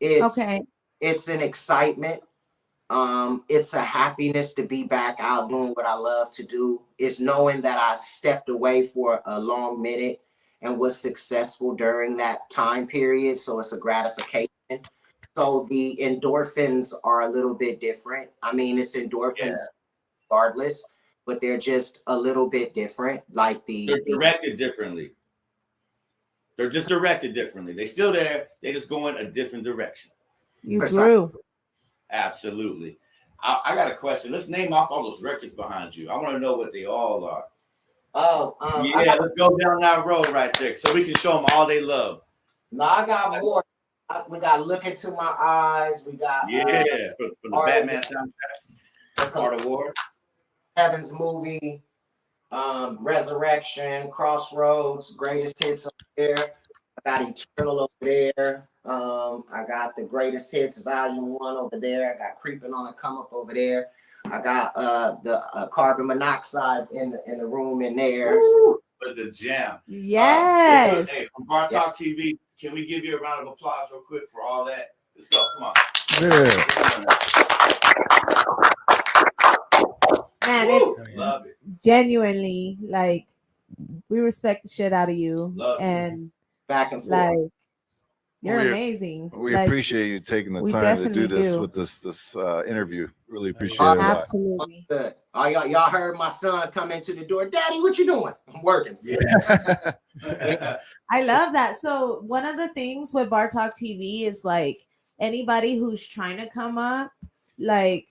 It's Okay. it's an excitement. It's a happiness to be back out doing what I love to do. It's knowing that I stepped away for a long minute and was successful during that time period. So it's a gratification. So the endorphins are a little bit different. I mean, it's endorphins regardless, but they're just a little bit different. Like they're directed differently. They're just directed differently. They still there. They just go in a different direction. You grew. Absolutely. I got a question. Let's name off all those records behind you. I want to know what they all are. Oh, let's go down that road right there so we can show them all they love. No, I got more. We got Look Into My Eyes. We got for the Batman soundtrack. Art of War. Heaven's Movie. Resurrection, Crossroads, Greatest Hits over there. I got Eternal over there. I got the Greatest Hits Volume 1 over there. I got Creeping on a Come Up over there. I got the Carbon Monoxide in the room in there. But the jam. Yes. Hey, from Bar Talk TV, can we give you a round of applause real quick for all that? Let's go. Come on. Man, love it. Genuinely, like, we respect the shit out of you. Love and back and forth. Like, you're amazing. We like, appreciate you taking the we time to do this definitely do. with this interview. Really appreciate it. Absolutely. Good. Oh, y'all heard my son come into the door. Daddy, what you doing? I'm working. Yeah. I love that. So one of the things with Bar Talk TV is like anybody who's trying to come up, like,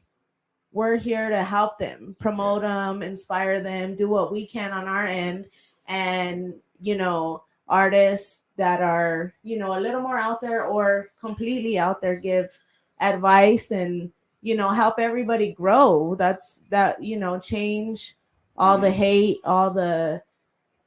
we're here to help them, promote them, inspire them, do what we can on our end. And, you know, artists that are, you know, a little more out there or completely out there give advice and, you know, help everybody grow. That, you know, change all the hate, all the,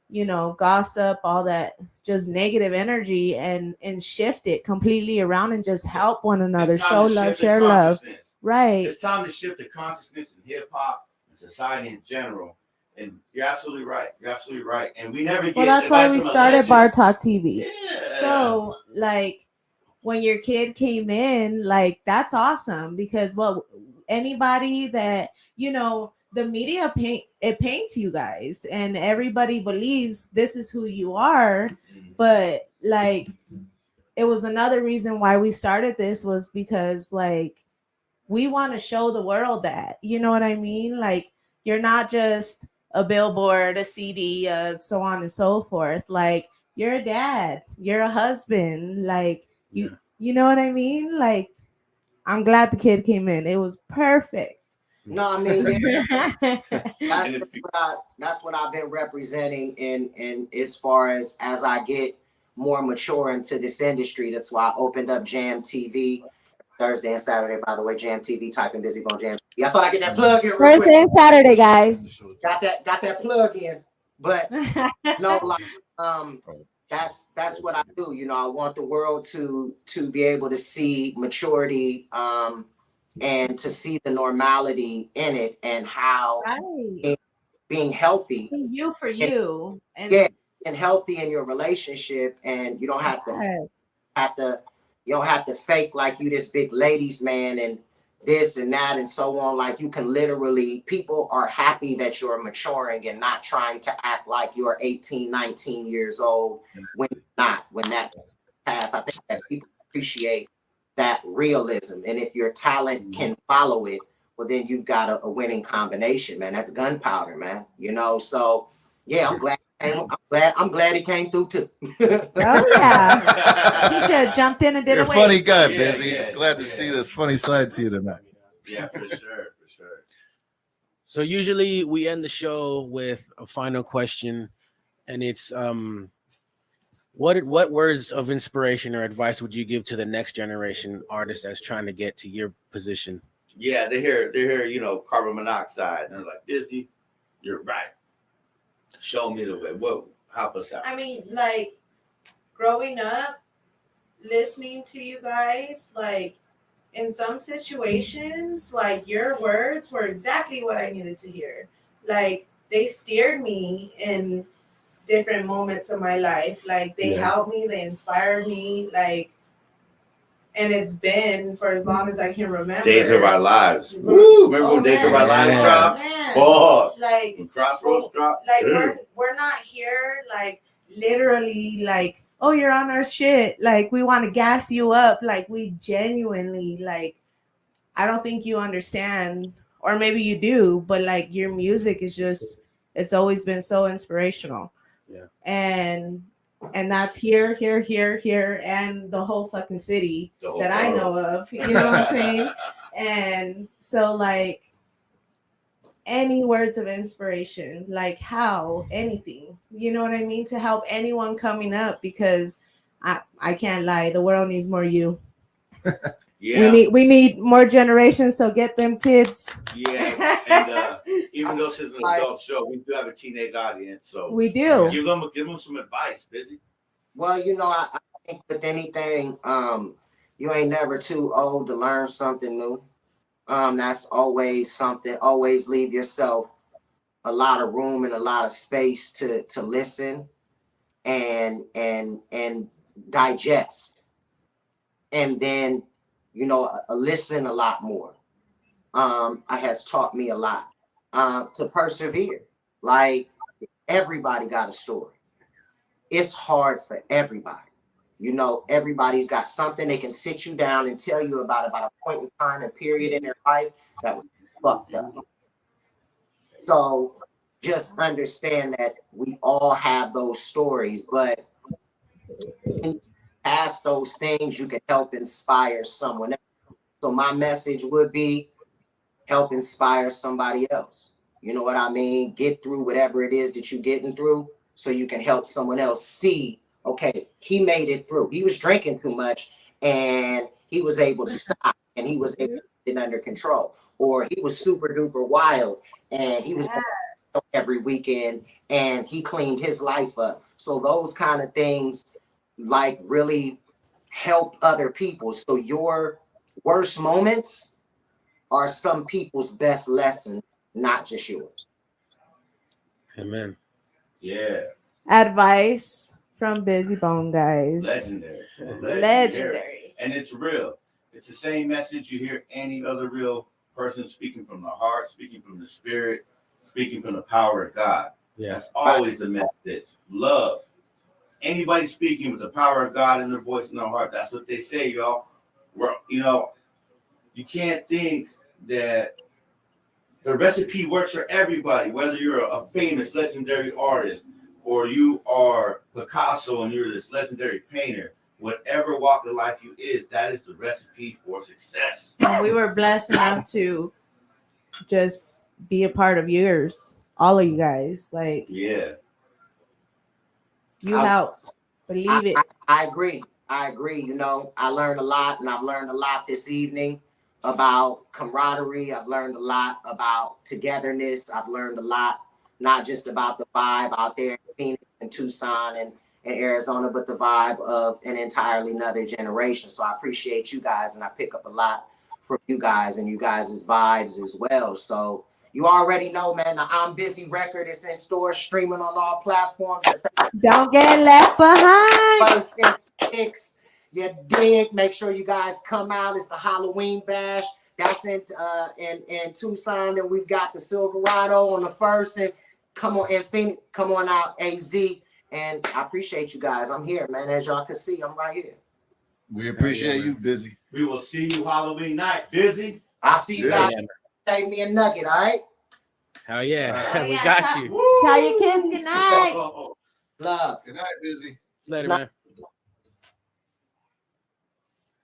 you know, gossip, all that just negative energy and shift it completely around and just help one another, show love, share love. Right. It's time to shift the consciousness in hip hop and society in general. And you're absolutely right. You're absolutely right. And we never get. Well, that's why we started Bar Talk TV. Yeah. So, like, when your kid came in, like, that's awesome because, well, anybody that, you know, the media paints you guys and everybody believes this is who you are. But, like, it was another reason why we started this was because, like, we want to show the world that, you know what I mean? Like, you're not just a billboard, a CD, so on and so forth. Like, you're a dad, you're a husband. Like, you know what I mean? Like, I'm glad the kid came in. It was perfect. No, I mean, that's what I've been representing in as far as I get more mature into this industry. That's why I opened up Jam TV. Thursday and Saturday, by the way, Jam TV, type in Busy Bone Jam. I thought I get that plug in. Thursday and Saturday, guys. Got that plug in. But no, like that's what I do. You know, I want the world to be able to see maturity and to see the normality in it and how being healthy. See you for you. And healthy in your relationship, and you don't have to you don't have to fake like you this big ladies man and this and that and so on. Like, you can literally, people are happy that you're maturing and not trying to act like you're 18, 19 years old when you're not. When that pass, I think that people appreciate that realism. And if your talent can follow it, well, then you've got a winning combination, man. That's gunpowder, man. You know, so yeah, I'm glad he came through too. Oh yeah, he should have jumped in and did You're a a funny wave. guy, Busy. Glad to see this funny side to you tonight. Yeah, for sure. So usually we end the show with a final question, and it's what words of inspiration or advice would you give to the next generation artist that's trying to get to your position? Yeah, they hear, you know, carbon monoxide, and they're like, Bizzy, you're right. Show me the way. What help us out? I mean, like growing up, listening to you guys, like in some situations, like your words were exactly what I needed to hear. Like they steered me in different moments of my life. Like they helped me, they inspired me, like, and it's been for as long as I can remember. Days of Our Lives. Woo! Remember when Days of Our Lives dropped? Oh, like when Crossroads dropped. Like we're not here like literally like, oh, you're on our shit. Like we want to gas you up. Like we genuinely like, I don't think you understand, or maybe you do, but like your music is just, it's always been so inspirational. Yeah. And that's here, and the whole fucking city that I know of. You know what I'm saying? And so like any words of inspiration, like how, anything, you know what I mean? To help anyone coming up, because I can't lie, the world needs more you. Yeah. We need more generations, so get them kids. Yeah, and even though this is an adult show, we do have a teenage audience, so we do give them some advice, Bizzy. Well, you know, I think with anything, you ain't never too old to learn something new. That's always something. Always leave yourself a lot of room and a lot of space to listen and digest, and then, you know, listen a lot more. It has taught me a lot to persevere. Like everybody got a story. It's hard for everybody. You know, everybody's got something they can sit you down and tell you about a point in time and period in their life that was fucked up. So just understand that we all have those stories, but past those things, you can help inspire someone else. So my message would be help inspire somebody else. You know what I mean? Get through whatever it is that you're getting through so you can help someone else see, okay, he made it through. He was drinking too much and he was able to stop and he was able to get it under control. Or he was super duper wild and he was every weekend and he cleaned his life up. So those kind of things like really help other people. So your worst moments are some people's best lesson, not just yours. Amen. Yeah. Advice from Bizzy Bone, guys. Legendary. And it's real. It's the same message you hear any other real person speaking from the heart, speaking from the spirit, speaking from the power of God. Yeah. That's always the message. Love. Anybody speaking with the power of God in their voice and their heart. That's what they say, y'all. You know, you can't think that the recipe works for everybody, whether you're a famous, legendary artist or you are Picasso and you're this legendary painter. Whatever walk of life you is, that is the recipe for success. And we were blessed enough to just be a part of yours, all of you guys. Like, yeah, you helped. Believe it. I agree. You know, I learned a lot, and I've learned a lot this evening about camaraderie. I've learned a lot about togetherness. I've learned a lot, not just about the vibe out there in Phoenix and Tucson and Arizona, but the vibe of an entirely another generation. So I appreciate you guys, and I pick up a lot from you guys and you guys' vibes as well. So you already know, man, the I'm Busy record is in stores, streaming on all platforms. Don't get left behind. First and six, you dig. Make sure you guys come out. It's the Halloween bash. That's in Tucson. And we've got the Silverado on the first. And come on, in Phoenix, come on out, AZ. And I appreciate you guys. I'm here, man. As y'all can see, I'm right here. We appreciate you, Bizzy. We will see you Halloween night, Bizzy. I'll see you guys. Save me a nugget, all right? Hell yeah. Oh, We yeah. got you. Tell your kids good night. Love. Good night, Bizzy. Later, man.